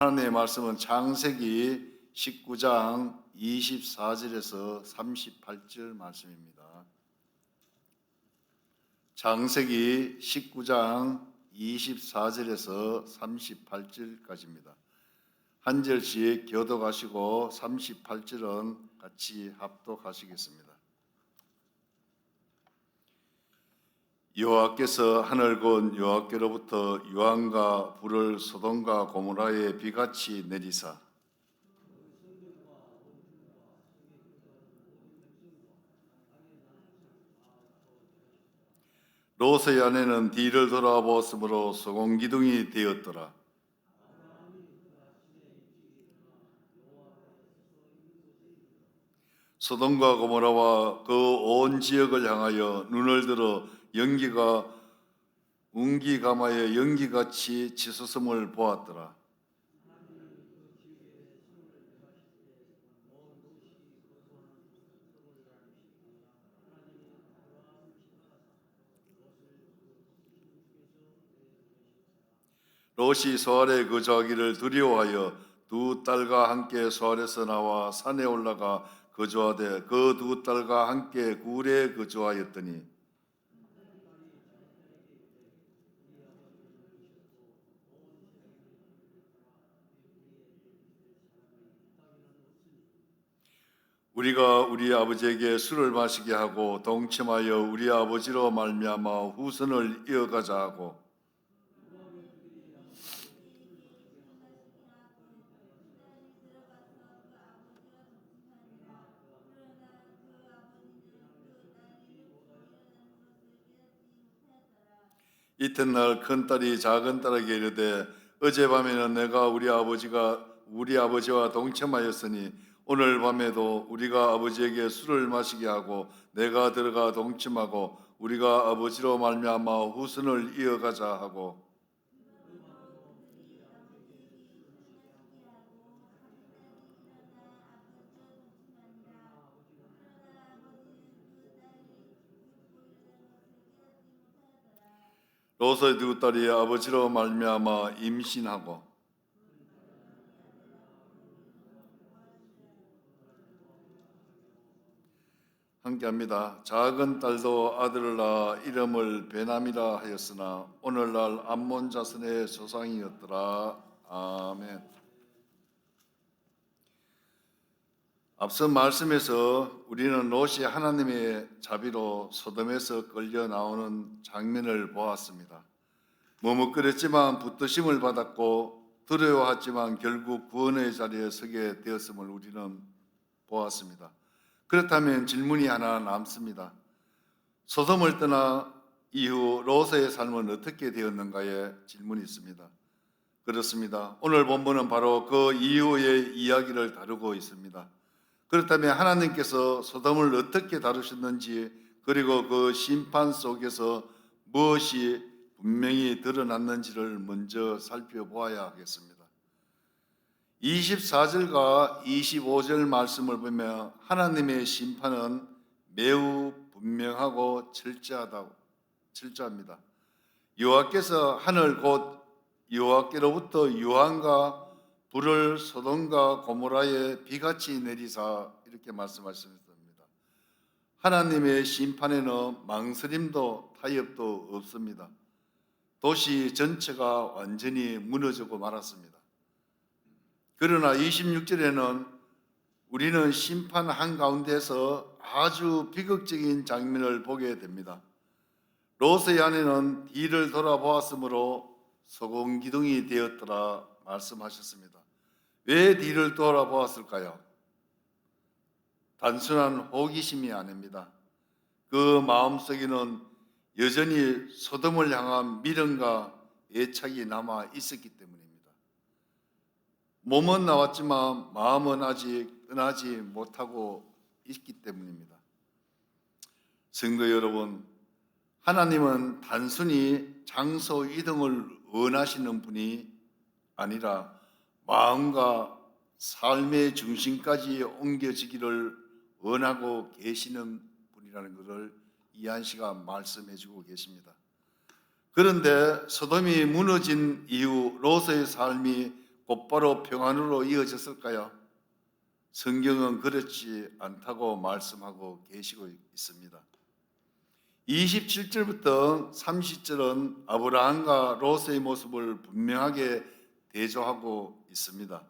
하나님의 말씀은 창세기 19장 24절에서 38절 말씀입니다. 창세기 19장 24절에서 38절까지입니다. 한 절씩 교독하시고 38절은 같이 합독하시겠습니다. 여호와께서 하늘 곧 여호와께로부터 유황과 불을 소돔과 고모라에 비같이 내리사 롯의 아내는 뒤를 돌아보았으므로 소금기둥이 되었더라. 소돔과 고모라와 그 온 지역을 향하여 눈을 들어 연기가 운기가마의 연기같이 치솟음을 보았더라. 롯이 소알에 거주하기를 두려워하여 두 딸과 함께 소알에서 나와 산에 올라가 거주하되 그 두 딸과 함께 굴에 거주하였더니 우리가 우리 아버지에게 술을 마시게 하고 동침하여 우리 아버지로 말미암아 후손을 이어가자 하고 이튿날 큰딸이 작은딸에게 이르되 어젯밤에는 내가 우리 아버지와 동침하였으니 오늘 밤에도 우리가 아버지에게 술을 마시게 하고 내가 들어가 동침하고 우리가 아버지로 말미암아 후손을 이어가자 하고 롯의 두 딸이 아버지로 말미암아 임신하고 함께합니다. 작은 딸도 아들을 낳아 이름을 베남이라 하였으나 오늘날 암몬 자손의 조상이었더라. 아멘. 앞서 말씀에서 우리는 롯이 하나님의 자비로 소돔에서 끌려 나오는 장면을 보았습니다. 머뭇거렸지만 붙드심을 받았고 두려워했지만 결국 구원의 자리에 서게 되었음을 우리는 보았습니다. 그렇다면 질문이 하나 남습니다. 소돔을 떠나 이후 롯의 삶은 어떻게 되었는가에 질문이 있습니다. 그렇습니다. 오늘 본문은 바로 그 이후의 이야기를 다루고 있습니다. 그렇다면 하나님께서 소돔을 어떻게 다루셨는지 그리고 그 심판 속에서 무엇이 분명히 드러났는지를 먼저 살펴보아야 하겠습니다. 24절과 25절 말씀을 보면 하나님의 심판은 매우 분명하고 철저합니다. 여호와께서 하늘 곧 여호와께로부터 유황과 불을 소돔과 고모라에 비같이 내리사 이렇게 말씀하셨습니다. 하나님의 심판에는 망설임도 타협도 없습니다. 도시 전체가 완전히 무너지고 말았습니다. 그러나 26절에는 우리는 심판 한가운데서 아주 비극적인 장면을 보게 됩니다. 롯의 아내는 뒤를 돌아보았으므로 소금기둥이 되었더라 말씀하셨습니다. 왜 뒤를 돌아보았을까요? 단순한 호기심이 아닙니다. 그 마음속에는 여전히 소돔을 향한 미련과 애착이 남아 있었기 때문입니다. 몸은 나왔지만 마음은 아직 떠나지 못하고 있기 때문입니다. 성도 여러분, 하나님은 단순히 장소 이동을 원하시는 분이 아니라 마음과 삶의 중심까지 옮겨지기를 원하고 계시는 분이라는 것을 이한 씨가 말씀해 주고 계십니다. 그런데 소돔이 무너진 이후 롯의 삶이 곧바로 평안으로 이어졌을까요? 성경은 그렇지 않다고 말씀하고 계시고 있습니다. 27절부터 30절은 아브라함과 롯의 모습을 분명하게 대조하고 있습니다.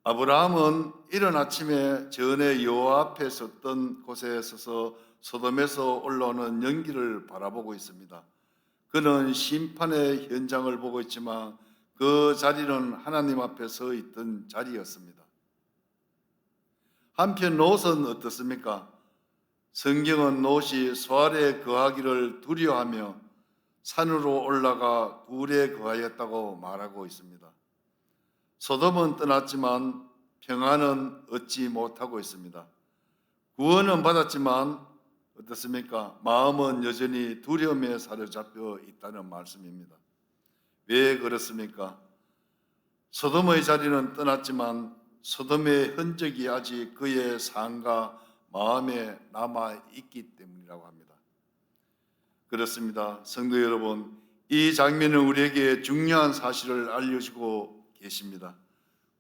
아브라함은 이른 아침에 전에 여호와 앞에 섰던 곳에 서서 소돔에서 올라오는 연기를 바라보고 있습니다. 그는 심판의 현장을 보고 있지만 그 자리는 하나님 앞에 서 있던 자리였습니다. 한편 롯은 어떻습니까? 성경은 롯이 소알에 거하기를 두려워하며 산으로 올라가 굴에 거하였다고 말하고 있습니다. 소돔은 떠났지만 평안은 얻지 못하고 있습니다. 구원은 받았지만 어떻습니까? 마음은 여전히 두려움에 사로잡혀 있다는 말씀입니다. 왜 그렇습니까? 소돔의 자리는 떠났지만 소돔의 흔적이 아직 그의 삶과 마음에 남아있기 때문이라고 합니다. 그렇습니다. 성도 여러분, 이 장면은 우리에게 중요한 사실을 알려주고 계십니다.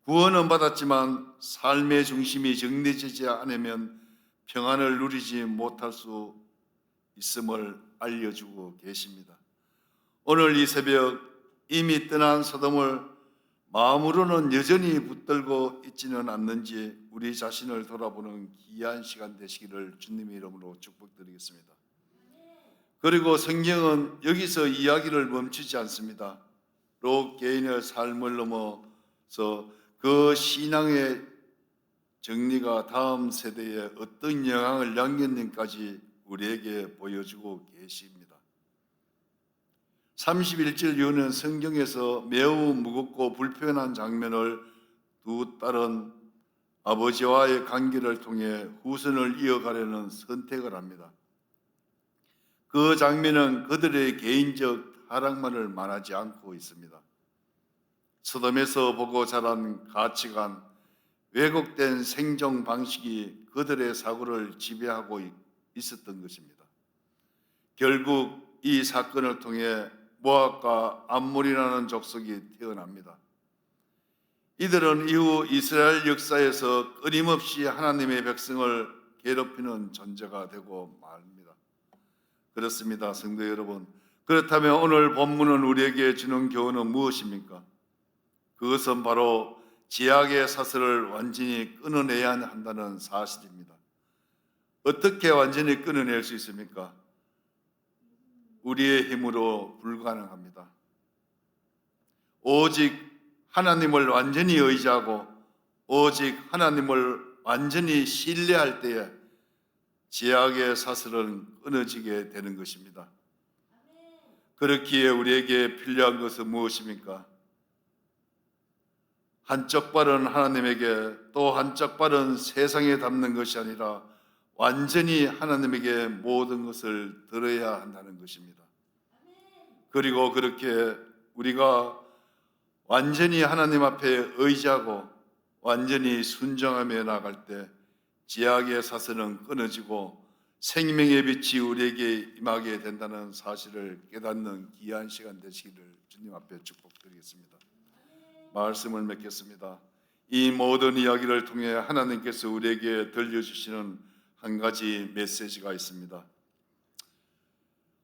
구원은 받았지만 삶의 중심이 정리되지 않으면 평안을 누리지 못할 수 있음을 알려주고 계십니다. 오늘 이 새벽 이미 떠난 소돔을 마음으로는 여전히 붙들고 있지는 않는지 우리 자신을 돌아보는 귀한 시간 되시기를 주님의 이름으로 축복드리겠습니다. 그리고 성경은 여기서 이야기를 멈추지 않습니다. 롯 개인의 삶을 넘어서 그 신앙의 정리가 다음 세대에 어떤 영향을 남겼는지까지 우리에게 보여주고 계십니다. 31절 이후는 성경에서 매우 무겁고 불편한 장면을 두 딸은 아버지와의 관계를 통해 후손을 이어가려는 선택을 합니다. 그 장면은 그들의 개인적 타락만을 말하지 않고 있습니다. 소돔에서 보고 자란 가치관, 왜곡된 생존 방식이 그들의 사고를 지배하고 있었던 것입니다. 결국 이 사건을 통해 모압과 암몬이라는 족속이 태어납니다. 이들은 이후 이스라엘 역사에서 끊임없이 하나님의 백성을 괴롭히는 존재가 되고 말입니다. 그렇습니다, 성도 여러분. 그렇다면 오늘 본문은 우리에게 주는 교훈은 무엇입니까? 그것은 바로 죄악의 사슬을 완전히 끊어내야 한다는 사실입니다. 어떻게 완전히 끊어낼 수 있습니까? 우리의 힘으로 불가능합니다. 오직 하나님을 완전히 의지하고 오직 하나님을 완전히 신뢰할 때에 죄악의 사슬은 끊어지게 되는 것입니다. 그렇기에 우리에게 필요한 것은 무엇입니까? 한쪽 발은 하나님에게 또 한쪽 발은 세상에 닿는 것이 아니라 완전히 하나님에게 모든 것을 들어야 한다는 것입니다. 그리고 그렇게 우리가 완전히 하나님 앞에 의지하고 완전히 순종하며 나갈 때 죄악의 사슬은 끊어지고 생명의 빛이 우리에게 임하게 된다는 사실을 깨닫는 귀한 시간 되시기를 주님 앞에 축복드리겠습니다. 말씀을 맺겠습니다. 이 모든 이야기를 통해 하나님께서 우리에게 들려주시는 한 가지 메시지가 있습니다.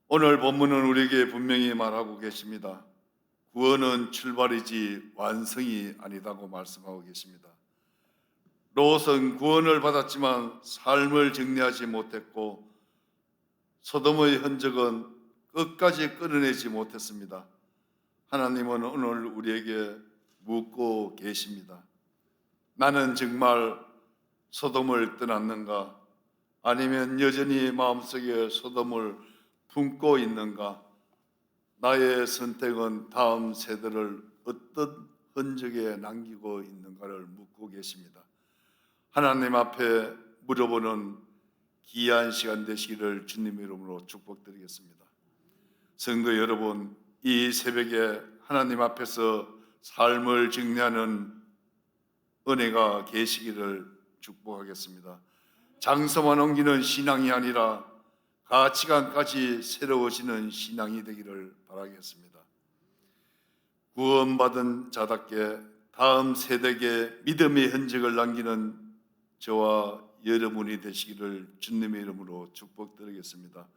오늘 본문은 우리에게 분명히 말하고 계십니다. 구원은 출발이지 완성이 아니다고 말씀하고 계십니다. 롯은 구원을 받았지만 삶을 정리하지 못했고 소돔의 흔적은 끝까지 끊어내지 못했습니다. 하나님은 오늘 우리에게 묻고 계십니다. 나는 정말 소돔을 떠났는가? 아니면 여전히 마음속에 소돔을 품고 있는가? 나의 선택은 다음 세대를 어떤 흔적에 남기고 있는가를 묻고 계십니다. 하나님 앞에 물어보는 귀한 시간 되시기를 주님의 이름으로 축복드리겠습니다. 성도 여러분, 이 새벽에 하나님 앞에서 삶을 정리하는 은혜가 계시기를 축복하겠습니다. 장소만 옮기는 신앙이 아니라 가치관까지 새로워지는 신앙이 되기를 바라겠습니다. 구원받은 자답게 다음 세대에게 믿음의 흔적을 남기는 저와 여러분이 되시기를 주님의 이름으로 축복드리겠습니다.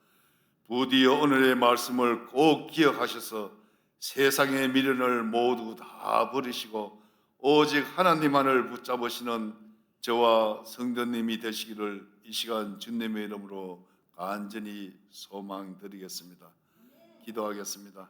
부디 오늘의 말씀을 꼭 기억하셔서 세상의 미련을 모두 다 버리시고 오직 하나님만을 붙잡으시는 저와 성도님이 되시기를 이 시간 주님의 이름으로 간절히 소망드리겠습니다. 기도하겠습니다.